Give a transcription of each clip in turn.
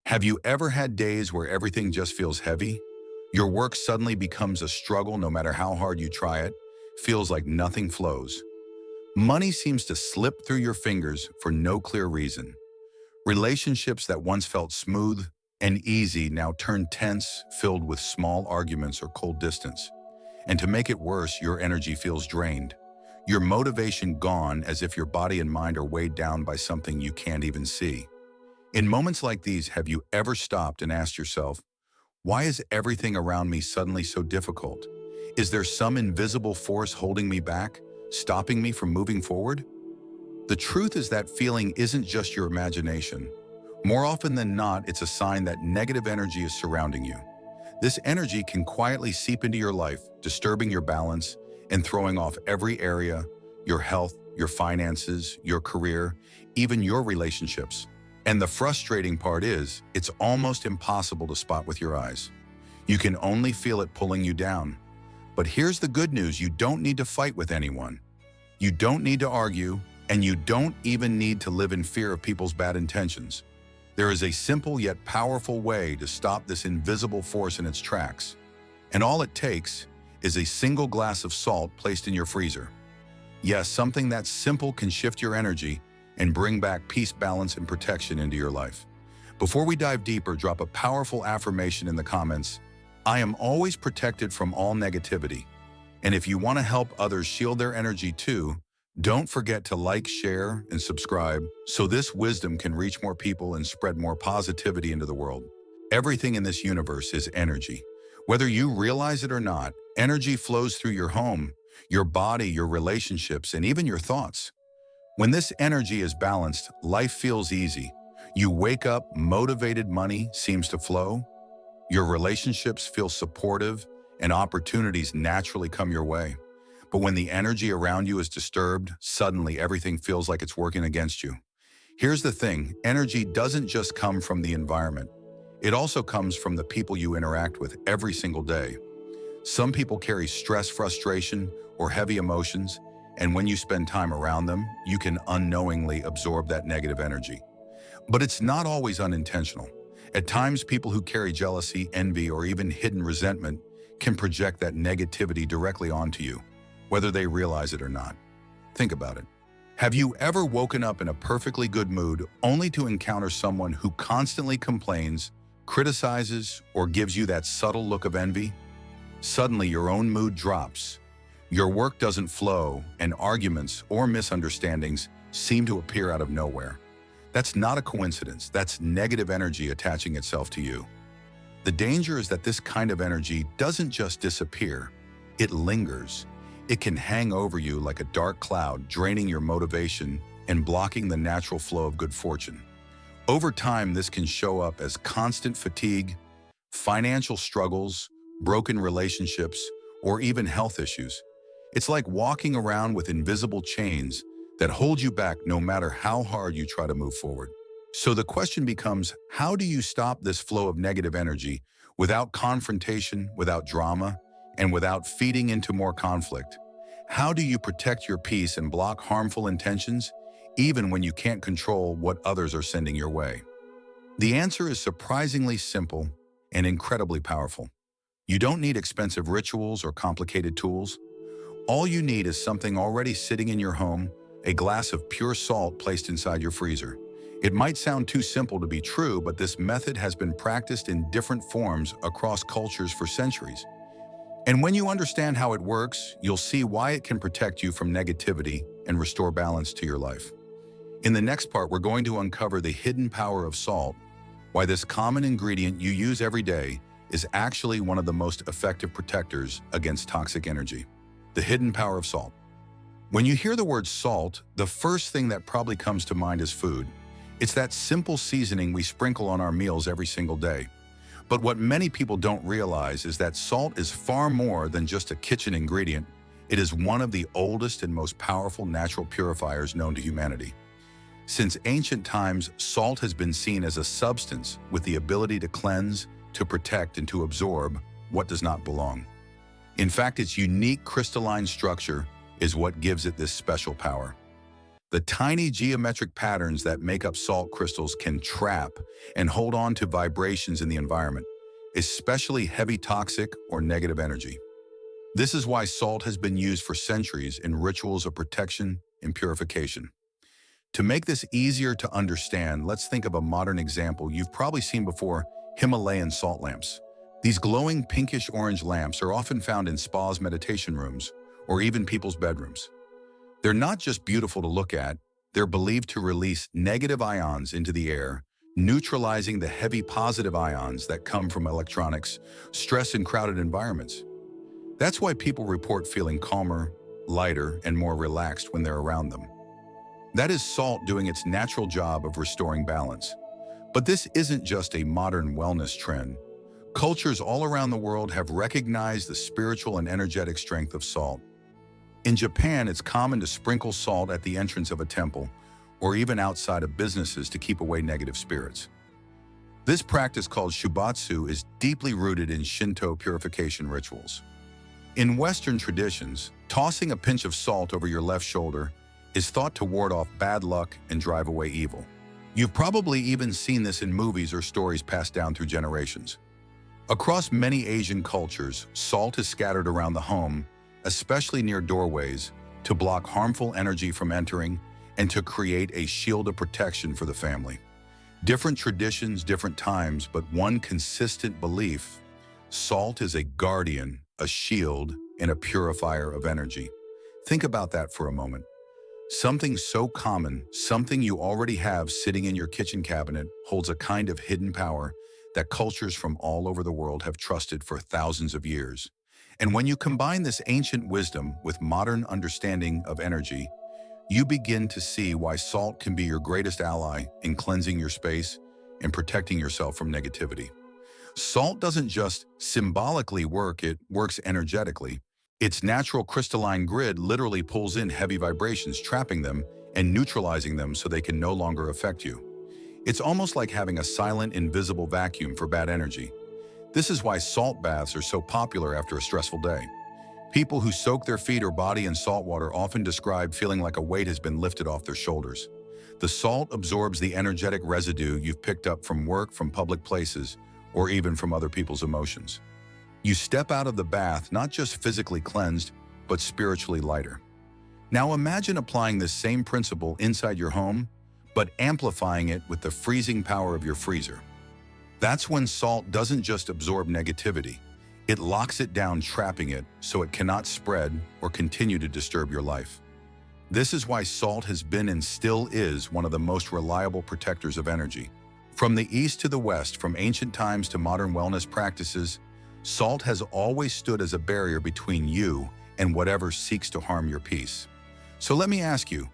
Have you ever had days where everything just feels heavy? Your work suddenly becomes a struggle no matter how hard you try it, feels like nothing flows. Money seems to slip through your fingers for no clear reason. Relationships that once felt smooth and easy now turn tense, filled with small arguments or cold distance. And to make it worse, your energy feels drained. Your motivation gone, as if your body and mind are weighed down by something you can't even see. In moments like these, have you ever stopped and asked yourself, why is everything around me suddenly so difficult? Is there some invisible force holding me back, stopping me from moving forward? The truth is that feeling isn't just your imagination. More often than not, it's a sign that negative energy is surrounding you. This energy can quietly seep into your life, disturbing your balance and throwing off every area: your health, your finances, your career, even your relationships. And the frustrating part is, it's almost impossible to spot with your eyes. You can only feel it pulling you down. But here's the good news: you don't need to fight with anyone. You don't need to argue, and you don't even need to live in fear of people's bad intentions. There is a simple yet powerful way to stop this invisible force in its tracks. And all it takes is a single glass of salt placed in your freezer. Yes, something that simple can shift your energy and bring back peace, balance, and protection into your life. Before we dive deeper, drop a powerful affirmation in the comments. I am always protected from all negativity. And if you want to help others shield their energy too, don't forget to like, share, and subscribe so this wisdom can reach more people and spread more positivity into the world. Everything in this universe is energy. Whether you realize it or not, energy flows through your home, your body, your relationships, and even your thoughts. When this energy is balanced, life feels easy. You wake up motivated, money seems to flow, your relationships feel supportive, and opportunities naturally come your way. But when the energy around you is disturbed, suddenly everything feels like it's working against you. Here's the thing: energy doesn't just come from the environment. It also comes from the people you interact with every single day. Some people carry stress, frustration, or heavy emotions, and when you spend time around them, you can unknowingly absorb that negative energy. But it's not always unintentional. At times, people who carry jealousy, envy, or even hidden resentment can project that negativity directly onto you, whether they realize it or not. Think about it. Have you ever woken up in a perfectly good mood only to encounter someone who constantly complains, criticizes, or gives you that subtle look of envy? Suddenly, your own mood drops. Your work doesn't flow, and arguments or misunderstandings seem to appear out of nowhere. That's not a coincidence. That's negative energy attaching itself to you. The danger is that this kind of energy doesn't just disappear, it lingers. It can hang over you like a dark cloud, draining your motivation and blocking the natural flow of good fortune. Over time, this can show up as constant fatigue, financial struggles, broken relationships, or even health issues. It's like walking around with invisible chains that hold you back no matter how hard you try to move forward. So the question becomes, how do you stop this flow of negative energy without confrontation, without drama, and without feeding into more conflict? How do you protect your peace and block harmful intentions, even when you can't control what others are sending your way? The answer is surprisingly simple and incredibly powerful. You don't need expensive rituals or complicated tools. All you need is something already sitting in your home, a glass of pure salt placed inside your freezer. It might sound too simple to be true, but this method has been practiced in different forms across cultures for centuries. And when you understand how it works, you'll see why it can protect you from negativity and restore balance to your life. In the next part, we're going to uncover the hidden power of salt, why this common ingredient you use every day is actually one of the most effective protectors against toxic energy. The hidden power of salt. When you hear the word salt, the first thing that probably comes to mind is food. It's that simple seasoning we sprinkle on our meals every single day. But what many people don't realize is that salt is far more than just a kitchen ingredient. It is one of the oldest and most powerful natural purifiers known to humanity. Since ancient times, salt has been seen as a substance with the ability to cleanse, to protect, and to absorb what does not belong. In fact, its unique crystalline structure is what gives it this special power. The tiny geometric patterns that make up salt crystals can trap and hold on to vibrations in the environment, especially heavy toxic or negative energy. This is why salt has been used for centuries in rituals of protection and purification. To make this easier to understand, let's think of a modern example you've probably seen before: Himalayan salt lamps. These glowing pinkish-orange lamps are often found in spas, meditation rooms, or even people's bedrooms. They're not just beautiful to look at, they're believed to release negative ions into the air, neutralizing the heavy positive ions that come from electronics, stress, and crowded environments. That's why people report feeling calmer, lighter, and more relaxed when they're around them. That is salt doing its natural job of restoring balance. But this isn't just a modern wellness trend. Cultures all around the world have recognized the spiritual and energetic strength of salt. In Japan, it's common to sprinkle salt at the entrance of a temple or even outside of businesses to keep away negative spirits. This practice, called shubatsu, is deeply rooted in Shinto purification rituals. In Western traditions, tossing a pinch of salt over your left shoulder is thought to ward off bad luck and drive away evil. You've probably even seen this in movies or stories passed down through generations. Across many Asian cultures, salt is scattered around the home, especially near doorways, to block harmful energy from entering and to create a shield of protection for the family. Different traditions, different times, but one consistent belief: salt is a guardian, a shield, and a purifier of energy. Think about that for a moment. Something so common, something you already have sitting in your kitchen cabinet, holds a kind of hidden power that cultures from all over the world have trusted for thousands of years. And when you combine this ancient wisdom with modern understanding of energy, you begin to see why salt can be your greatest ally in cleansing your space and protecting yourself from negativity. Salt doesn't just symbolically work, it works energetically. Its natural crystalline grid literally pulls in heavy vibrations, trapping them and neutralizing them so they can no longer affect you. It's almost like having a silent, invisible vacuum for bad energy. This is why salt baths are so popular after a stressful day. People who soak their feet or body in salt water often describe feeling like a weight has been lifted off their shoulders. The salt absorbs the energetic residue you've picked up from work, from public places, or even from other people's emotions. You step out of the bath not just physically cleansed, but spiritually lighter. Now imagine applying this same principle inside your home, but amplifying it with the freezing power of your freezer. That's when salt doesn't just absorb negativity, it locks it down, trapping it so it cannot spread or continue to disturb your life. This is why salt has been and still is one of the most reliable protectors of energy. From the east to the west, from ancient times to modern wellness practices, salt has always stood as a barrier between you and whatever seeks to harm your peace. So let me ask you,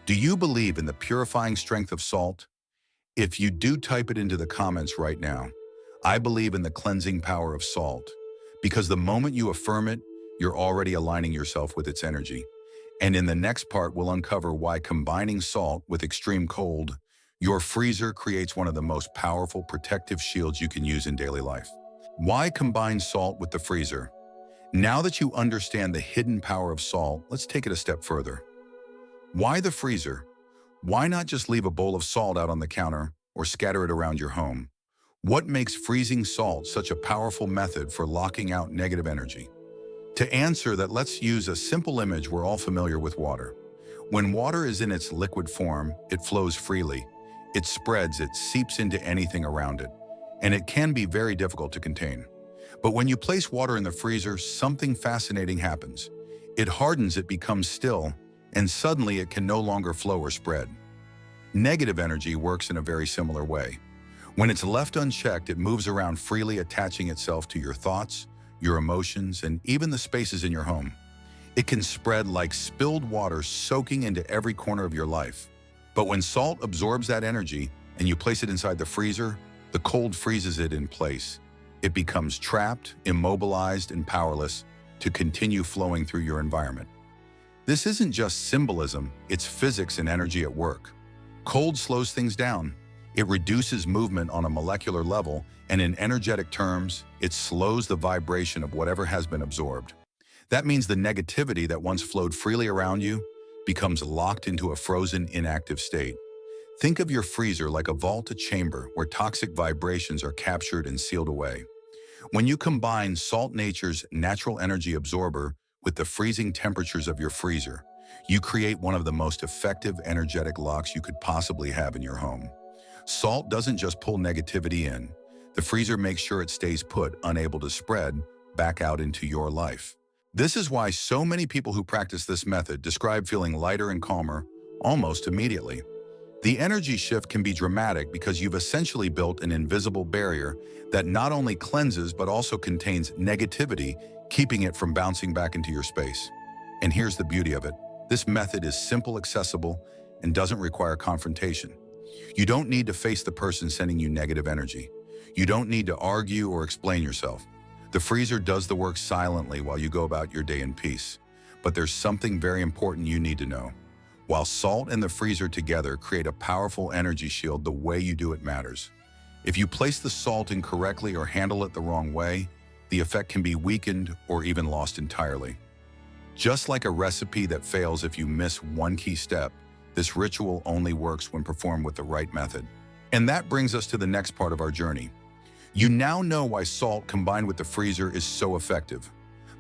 do you believe in the purifying strength of salt? If you do, type it into the comments right now. I believe in the cleansing power of salt, because the moment you affirm it, you're already aligning yourself with its energy. And in the next part, we'll uncover why combining salt with extreme cold, your freezer, creates one of the most powerful protective shields you can use in daily life. Why combine salt with the freezer? Now that you understand the hidden power of salt, let's take it a step further. Why the freezer? Why not just leave a bowl of salt out on the counter or scatter it around your home? What makes freezing salt such a powerful method for locking out negative energy? To answer that, let's use a simple image we're all familiar with: water. When water is in its liquid form, it flows freely. It spreads, it seeps into anything around it, and it can be very difficult to contain. But when you place water in the freezer, something fascinating happens. It hardens, it becomes still, and suddenly it can no longer flow or spread. Negative energy works in a very similar way. When it's left unchecked, it moves around freely, attaching itself to your thoughts, your emotions, and even the spaces in your home. It can spread like spilled water, soaking into every corner of your life. But when salt absorbs that energy and you place it inside the freezer, the cold freezes it in place. It becomes trapped, immobilized, and powerless to continue flowing through your environment. This isn't just symbolism, it's physics and energy at work. Cold slows things down. It reduces movement on a molecular level, and in energetic terms, it slows the vibration of whatever has been absorbed. That means the negativity that once flowed freely around you becomes locked into a frozen, inactive state. Think of your freezer like a vault, a chamber where toxic vibrations are captured and sealed away. When you combine salt nature's natural energy absorber with the freezing temperatures of your freezer, you create one of the most effective energetic locks you could possibly have in your home. Salt doesn't just pull negativity in. The freezer makes sure it stays put, unable to spread back out into your life. This is why so many people who practice this method describe feeling lighter and calmer almost immediately. The energy shift can be dramatic because you've essentially built an invisible barrier that not only cleanses but also contains negativity, keeping it from bouncing back into your space. And here's the beauty of it. This method is simple, accessible, and doesn't require confrontation. You don't need to face the person sending you negative energy. You don't need to argue or explain yourself. The freezer does the work silently while you go about your day in peace. But there's something very important you need to know. While salt and the freezer together create a powerful energy shield, the way you do it matters. If you place the salt incorrectly or handle it the wrong way, the effect can be weakened or even lost entirely. Just like a recipe that fails if you miss one key step, this ritual only works when performed with the right method. And that brings us to the next part of our journey. You now know why salt combined with the freezer is so effective.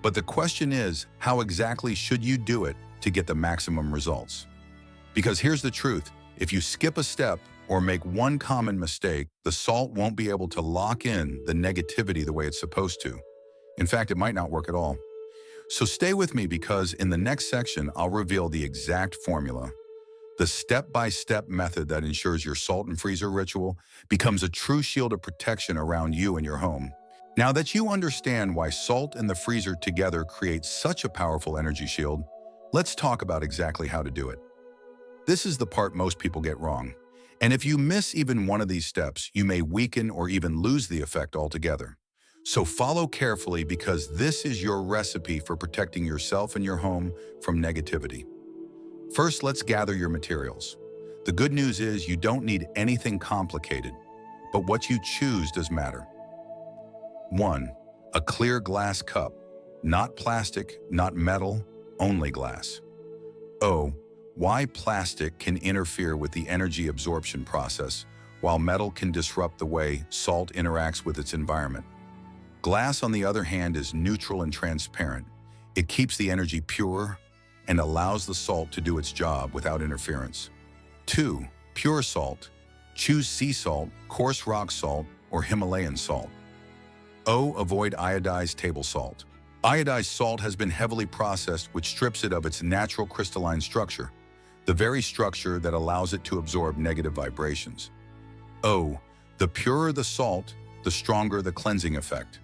But the question is, how exactly should you do it to get the maximum results? Because here's the truth, if you skip a step or make one common mistake, the salt won't be able to lock in the negativity the way it's supposed to. In fact, it might not work at all. So stay with me because in the next section, I'll reveal the exact formula, the step-by-step method that ensures your salt and freezer ritual becomes a true shield of protection around you and your home. Now that you understand why salt and the freezer together create such a powerful energy shield, let's talk about exactly how to do it. This is the part most people get wrong. And if you miss even one of these steps, you may weaken or even lose the effect altogether. So follow carefully because this is your recipe for protecting yourself and your home from negativity. First, let's gather your materials. The good news is you don't need anything complicated, but what you choose does matter. 1. A clear glass cup. Not plastic, not metal, only glass. Oh, why plastic can interfere with the energy absorption process, while metal can disrupt the way salt interacts with its environment. Glass, on the other hand, is neutral and transparent. It keeps the energy pure and allows the salt to do its job without interference. 2. Pure salt. Choose sea salt, coarse rock salt, or Himalayan salt. O. Avoid iodized table salt. Iodized salt has been heavily processed, which strips it of its natural crystalline structure, the very structure that allows it to absorb negative vibrations. O. The purer the salt, the stronger the cleansing effect.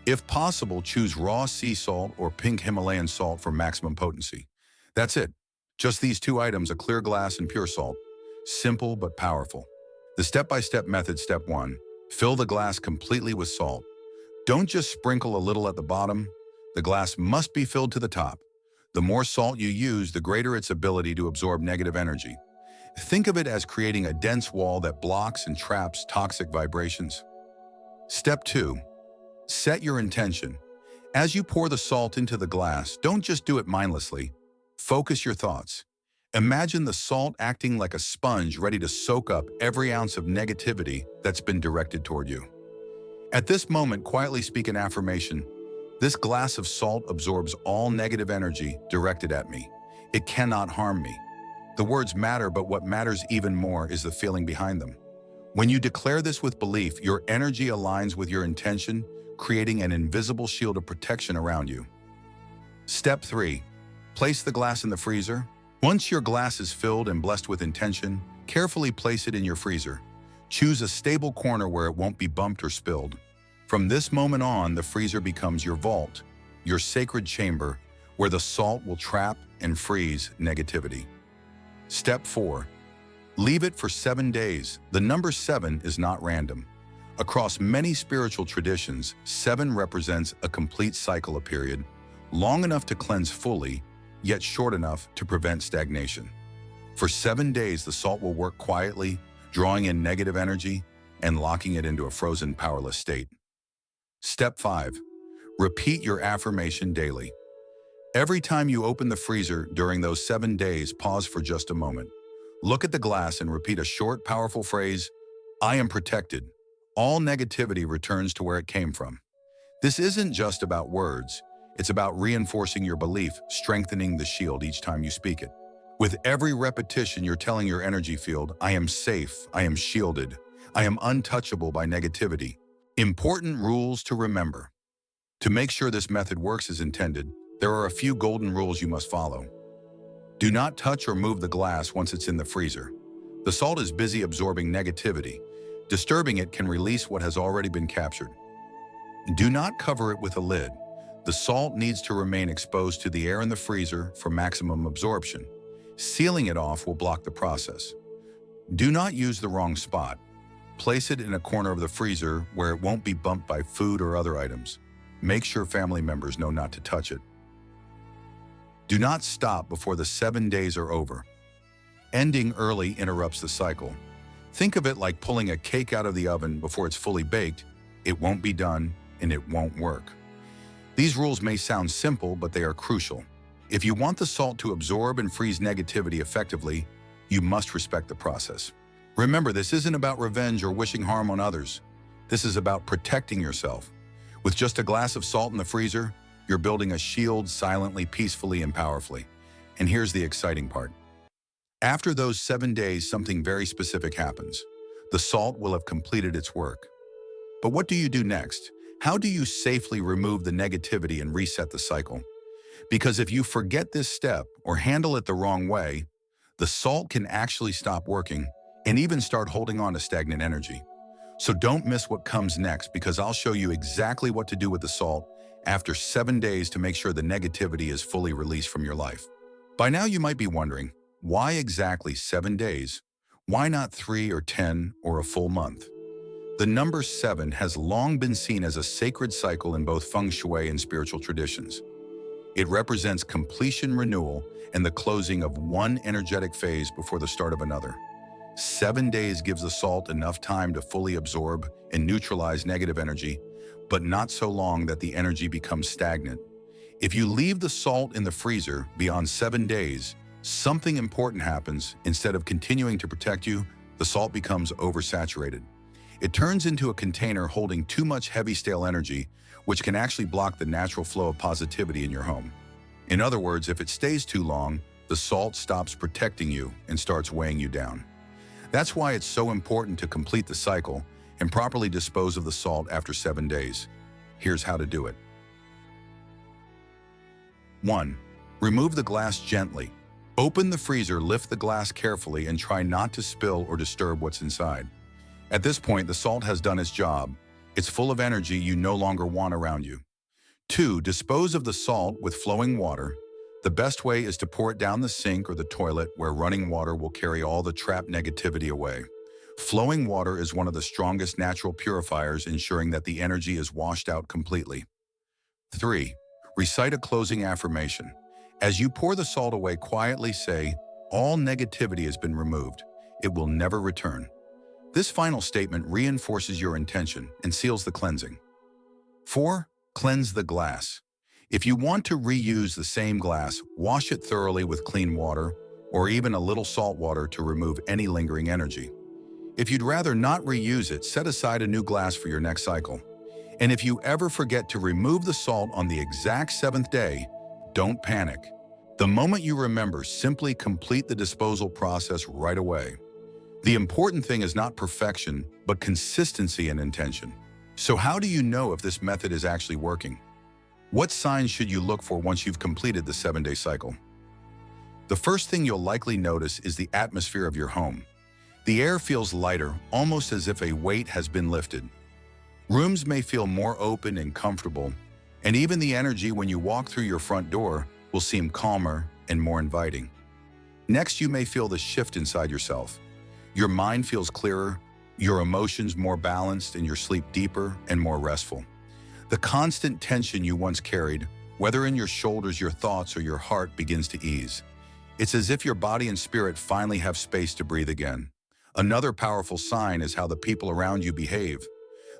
If possible, choose raw sea salt or pink Himalayan salt for maximum potency. That's it. Just these two items, a clear glass and pure salt. Simple but powerful. The step-by-step method. Step 1. Fill the glass completely with salt. Don't just sprinkle a little at the bottom. The glass must be filled to the top. The more salt you use, the greater its ability to absorb negative energy. Think of it as creating a dense wall that blocks and traps toxic vibrations. Step 2. Set your intention. As you pour the salt into the glass, don't just do it mindlessly. Focus your thoughts. Imagine the salt acting like a sponge ready to soak up every ounce of negativity that's been directed toward you. At this moment, quietly speak an affirmation. This glass of salt absorbs all negative energy directed at me. It cannot harm me. The words matter, but what matters even more is the feeling behind them. When you declare this with belief, your energy aligns with your intention, creating an invisible shield of protection around you. Step 3. Place the glass in the freezer. Once your glass is filled and blessed with intention, carefully place it in your freezer. Choose a stable corner where it won't be bumped or spilled. From this moment on, the freezer becomes your vault, your sacred chamber, where the salt will trap and freeze negativity. Step 4. Leave it for 7 days. The number 7 is not random. Across many spiritual traditions, 7 represents a complete cycle, a period, long enough to cleanse fully, yet short enough to prevent stagnation. For 7 days, the salt will work quietly, drawing in negative energy and locking it into a frozen, powerless state. Step 5. Repeat your affirmation daily. Every time you open the freezer during those 7 days, pause for just a moment. Look at the glass and repeat a short, powerful phrase, I am protected. All negativity returns to where it came from. This isn't just about words. It's about reinforcing your belief, strengthening the shield each time you speak it. With every repetition, you're telling your energy field, I am safe, I am shielded, I am untouchable by negativity. Important rules to remember. To make sure this method works as intended, there are a few golden rules you must follow. Do not touch or move the glass once it's in the freezer. The salt is busy absorbing negativity. Disturbing it can release what has already been captured. Do not cover it with a lid. The salt needs to remain exposed to the air in the freezer for maximum absorption. Sealing it off will block the process. Do not use the wrong spot. Place it in a corner of the freezer where it won't be bumped by food or other items. Make sure family members know not to touch it. Do not stop before the 7 days are over. Ending early interrupts the cycle. Think of it like pulling a cake out of the oven before it's fully baked. It won't be done, and it won't work. These rules may sound simple, but they are crucial. If you want the salt to absorb and freeze negativity effectively, you must respect the process. Remember, this isn't about revenge or wishing harm on others. This is about protecting yourself. With just a glass of salt in the freezer, you're building a shield silently, peacefully, and powerfully. And here's the exciting part. After those 7 days, something very specific happens. The salt will have completed its work. But what do you do next? How do you safely remove the negativity and reset the cycle? Because if you forget this step or handle it the wrong way, the salt can actually stop working and even start holding on to stagnant energy. So don't miss what comes next, because I'll show you exactly what to do with the salt after 7 days to make sure the negativity is fully released from your life. By now you might be wondering, why exactly 7 days? Why not 3 or 10 or a full month? The number 7 has long been seen as a sacred cycle in both Feng Shui and spiritual traditions. It represents completion, renewal, and the closing of one energetic phase before the start of another. 7 days gives the salt enough time to fully absorb and neutralize negative energy, but not so long that the energy becomes stagnant. If you leave the salt in the freezer beyond 7 days, something important happens. Instead of continuing to protect you, the salt becomes oversaturated. It turns into a container holding too much heavy, stale energy, which can actually block the natural flow of positivity in your home. In other words, if it stays too long, the salt stops protecting you and starts weighing you down. That's why it's so important to complete the cycle and properly dispose of the salt after 7 days. Here's how to do it. 1. Remove the glass gently. Open the freezer, lift the glass carefully, and try not to spill or disturb what's inside. At this point, the salt has done its job. It's full of energy you no longer want around you. 2. Dispose of the salt with flowing water. The best way is to pour it down the sink or the toilet, where running water will carry all the trapped negativity away. Flowing water is one of the strongest natural purifiers, ensuring that the energy is washed out completely. 3. Recite a closing affirmation. As you pour the salt away, quietly say, all negativity has been removed. It will never return. This final statement reinforces your intention and seals the cleansing. 4. Cleanse the glass. If you want to reuse the same glass, wash it thoroughly with clean water or even a little salt water to remove any lingering energy. If you'd rather not reuse it, set aside a new glass for your next cycle. And if you ever forget to remove the salt on the exact 7th day, don't panic. The moment you remember, simply complete the disposal process right away. The important thing is not perfection, but consistency and intention. So how do you know if this method is actually working? What signs should you look for once you've completed the 7-day cycle? The first thing you'll likely notice is the atmosphere of your home. The air feels lighter, almost as if a weight has been lifted. Rooms may feel more open and comfortable, and even the energy when you walk through your front door will seem calmer and more inviting. Next, you may feel the shift inside yourself. Your mind feels clearer, your emotions more balanced, and your sleep deeper and more restful. The constant tension you once carried, whether in your shoulders, your thoughts, or your heart, begins to ease. It's as if your body and spirit finally have space to breathe again. Another powerful sign is how the people around you behave.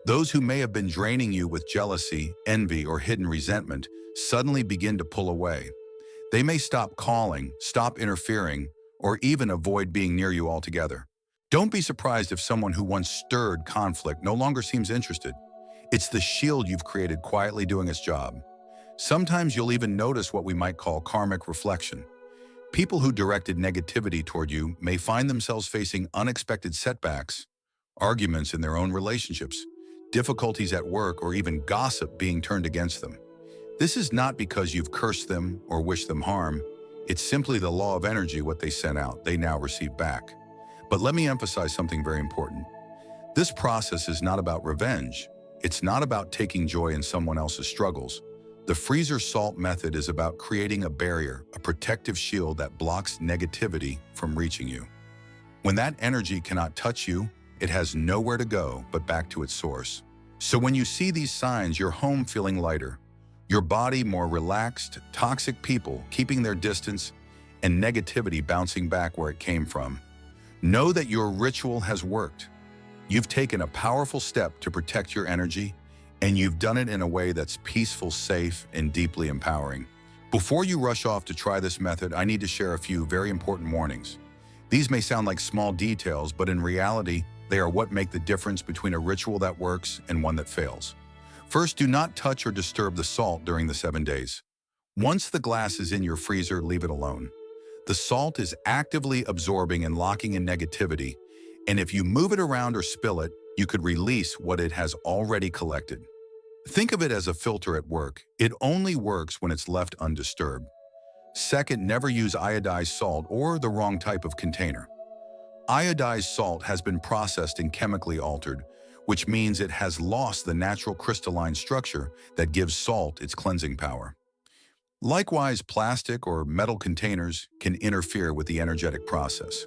Those who may have been draining you with jealousy, envy, or hidden resentment suddenly begin to pull away. They may stop calling, stop interfering, or even avoid being near you altogether. Don't be surprised if someone who once stirred conflict no longer seems interested. It's the shield you've created quietly doing its job. Sometimes you'll even notice what we might call karmic reflection. People who directed negativity toward you may find themselves facing unexpected setbacks, arguments in their own relationships, difficulties at work, or even gossip being turned against them. This is not because you've cursed them or wished them harm. It's simply the law of energy. What they sent out, they now receive back. But let me emphasize something very important. This process is not about revenge. It's not about taking joy in someone else's struggles. The freezer salt method is about creating a barrier, a protective shield that blocks negativity from reaching you. When that energy cannot touch you, it has nowhere to go but back to its source. So when you see these signs, your home feeling lighter, your body more relaxed, toxic people keeping their distance, and negativity bouncing back where it came from, know that your ritual has worked. You've taken a powerful step to protect your energy, and you've done it in a way that's peaceful, safe, and deeply empowering. Before you rush off to try this method, I need to share a few very important warnings. These may sound like small details, but in reality, they are what make the difference between a ritual that works and one that fails. First, do not touch or disturb the salt during the 7 days. Once the glass is in your freezer, leave it alone. The salt is actively absorbing and locking in negativity, and if you move it around or spill it, you could release what it has already collected. Think of it as a filter at work. It only works when it's left undisturbed. Second, never use iodized salt or the wrong type of container. Iodized salt has been processed and chemically altered, which means it has lost the natural crystalline structure that gives salt its cleansing power. Likewise, plastic or metal containers can interfere with the energetic process.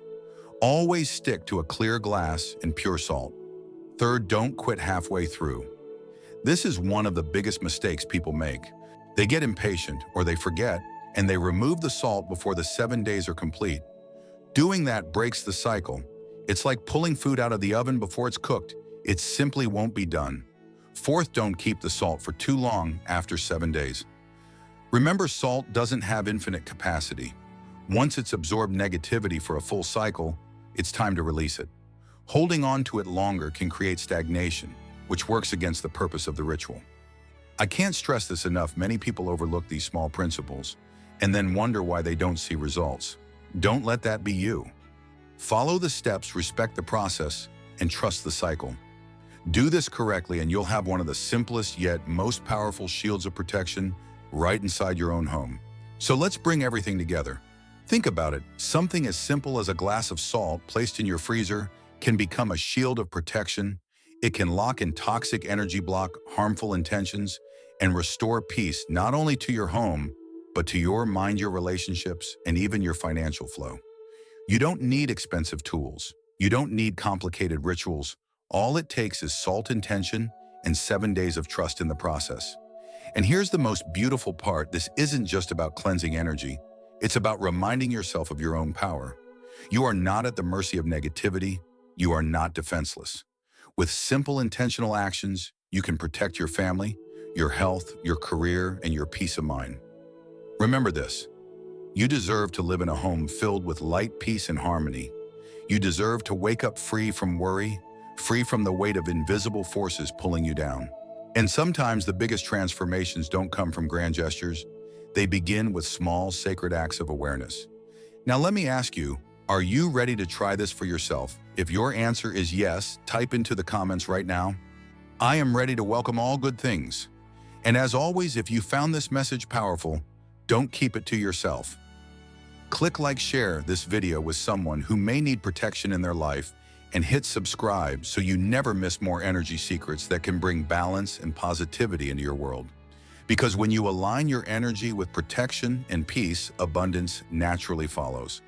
Always stick to a clear glass and pure salt. Third, don't quit halfway through. This is one of the biggest mistakes people make. They get impatient or they forget, and they remove the salt before the 7 days are complete. Doing that breaks the cycle. It's like pulling food out of the oven before it's cooked. It simply won't be done. Fourth, don't keep the salt for too long after 7 days. Remember, salt doesn't have infinite capacity. Once it's absorbed negativity for a full cycle, it's time to release it. Holding on to it longer can create stagnation, which works against the purpose of the ritual. I can't stress this enough. Many people overlook these small principles and then wonder why they don't see results. Don't let that be you. Follow the steps, respect the process, and trust the cycle. Do this correctly and you'll have one of the simplest yet most powerful shields of protection right inside your own home. So let's bring everything together. Think about it. Something as simple as a glass of salt placed in your freezer can become a shield of protection. It can lock in toxic energy, block harmful intentions, and restore peace not only to your home, but to your mind, your relationships, and even your financial flow. You don't need expensive tools. You don't need complicated rituals. All it takes is salt, intention, and 7 days of trust in the process. And here's the most beautiful part. This isn't just about cleansing energy. It's about reminding yourself of your own power. You are not at the mercy of negativity. You are not defenseless. With simple, intentional actions, you can protect your family, your health, your career, and your peace of mind. Remember this. You deserve to live in a home filled with light, peace, and harmony. You deserve to wake up free from worry, free from the weight of invisible forces pulling you down. And sometimes the biggest transformations don't come from grand gestures. They begin with small, sacred acts of awareness. Now let me ask you, are you ready to try this for yourself? If your answer is yes, type into the comments right now. I am ready to welcome all good things. And as always, if you found this message powerful, don't keep it to yourself. Click like, share this video with someone who may need protection in their life, and hit subscribe so you never miss more energy secrets that can bring balance and positivity into your world. Because when you align your energy with protection and peace, abundance naturally follows.